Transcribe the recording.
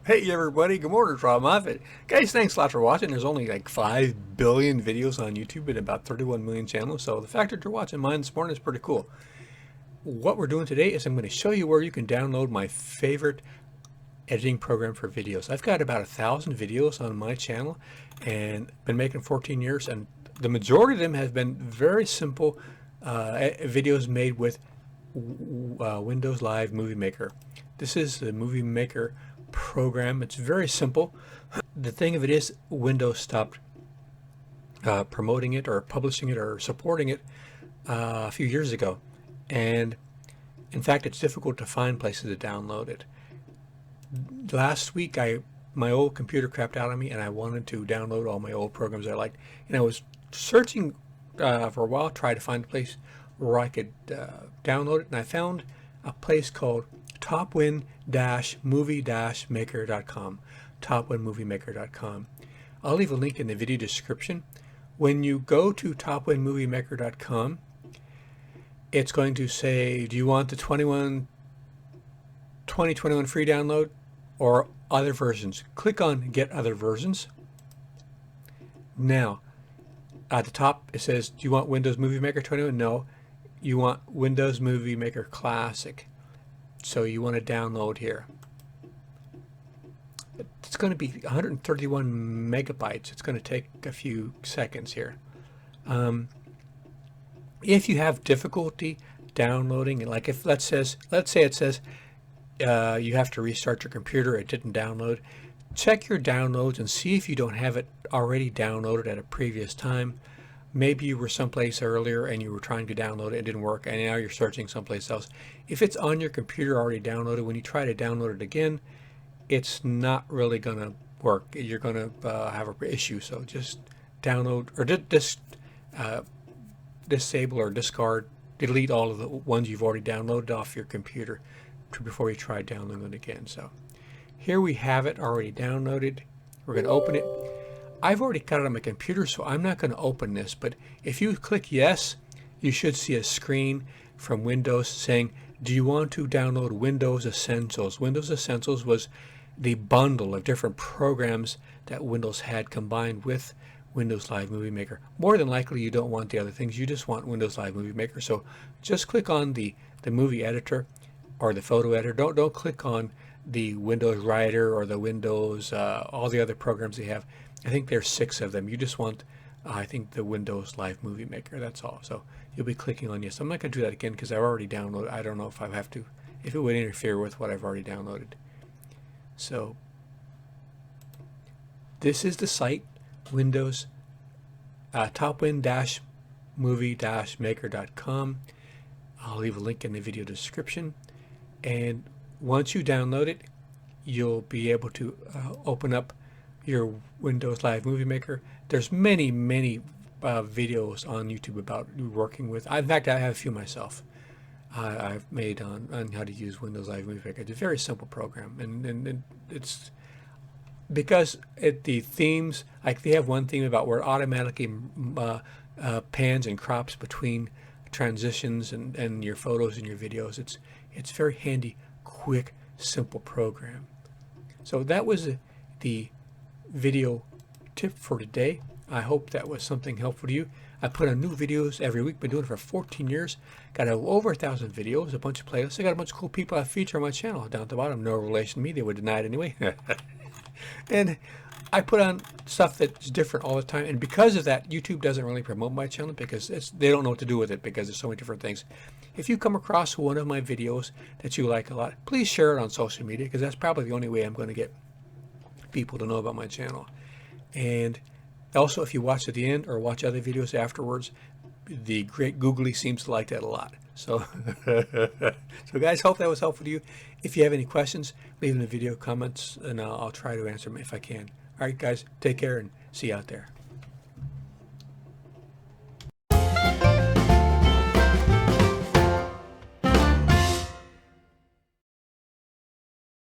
Hey everybody, good morning, Robb Moffett. Guys, thanks a lot for watching. There's only like 5 billion videos on YouTube and about 31 million channels, so the fact that you're watching mine this morning is pretty cool. What we're doing today is I'm going to show you where you can download my favorite editing program for videos. I've got about 1,000 videos on my channel and been making 14 years, and the majority of them have been very simple videos made with Windows Live Movie Maker. This is the Movie Maker program. It's very simple. The thing of it is, Windows stopped promoting it or publishing it or supporting it a few years ago, and in fact it's difficult to find places to download it. Last week my old computer crapped out on me and I wanted to download all my old programs I liked, and I was searching for a while, trying to find a place where I could download it, and I found a place called topwin-movie-maker.com. topwinmoviemaker.com. I'll leave a link in the video description. When you go to topwinmoviemaker.com, it's going to say, do you want the 2021 free download or other versions? Click on Get Other Versions. Now, at the top it says, do you want Windows Movie Maker 21? No, you want Windows Movie Maker Classic. So you want to download here. It's going to be 131 megabytes. It's going to take a few seconds here. If you have difficulty downloading, like if let's say it says you have to restart your computer, it didn't download, check your downloads and see if you don't have it already downloaded at a previous time. Maybe you were someplace earlier and you were trying to download it, it didn't work, and now you're searching someplace else. If it's on your computer already downloaded, when you try to download it again, it's not really going to work. You're going to have an issue. So just download or disable or discard, delete all of the ones you've already downloaded off your computer before you try downloading it again. So here we have it already downloaded. We're going to open it. I've already got it on my computer, so I'm not going to open this, but if you click yes, you should see a screen from Windows saying, do you want to download Windows Essentials? Windows Essentials was the bundle of different programs that Windows had combined with Windows Live Movie Maker. More than likely you don't want the other things, you just want Windows Live Movie Maker. So just click on the movie editor or the photo editor. Don't click on the Windows Writer or the Windows, all the other programs they have. I think there's 6 of them. You just want, I think, the Windows Live Movie Maker. That's all. So you'll be clicking on yes. I'm not going to do that again because I've already downloaded. I don't know if I have to, if it would interfere with what I've already downloaded. So this is the site, Windows topwin-movie-maker.com. I'll leave a link in the video description. And once you download it, you'll be able to open up your Windows Live Movie Maker. There's many videos on YouTube about working with. In fact, I have a few myself. I've made on how to use Windows Live Movie Maker. It's a very simple program, and it's because the themes, like they have one theme about where it automatically pans and crops between transitions and your photos and your videos. It's very handy, quick, simple program. So that was the video tip for today. I hope that was something helpful to you. I put on new videos every week, been doing it for 14 years. Got over 1,000 videos, a bunch of playlists. I got a bunch of cool people I feature on my channel. Down at the bottom, no relation to me, they would deny it anyway. And I put on stuff that's different all the time, and because of that, YouTube doesn't really promote my channel because they don't know what to do with it because there's so many different things. If you come across one of my videos that you like a lot, please share it on social media because that's probably the only way I'm going to get people to know about my channel. And also, if you watch at the end or watch other videos afterwards, the great Googly seems to like that a lot. So, so guys, hope that was helpful to you. If you have any questions, leave them in the video comments, and I'll try to answer them if I can. All right, guys, take care and see you out there.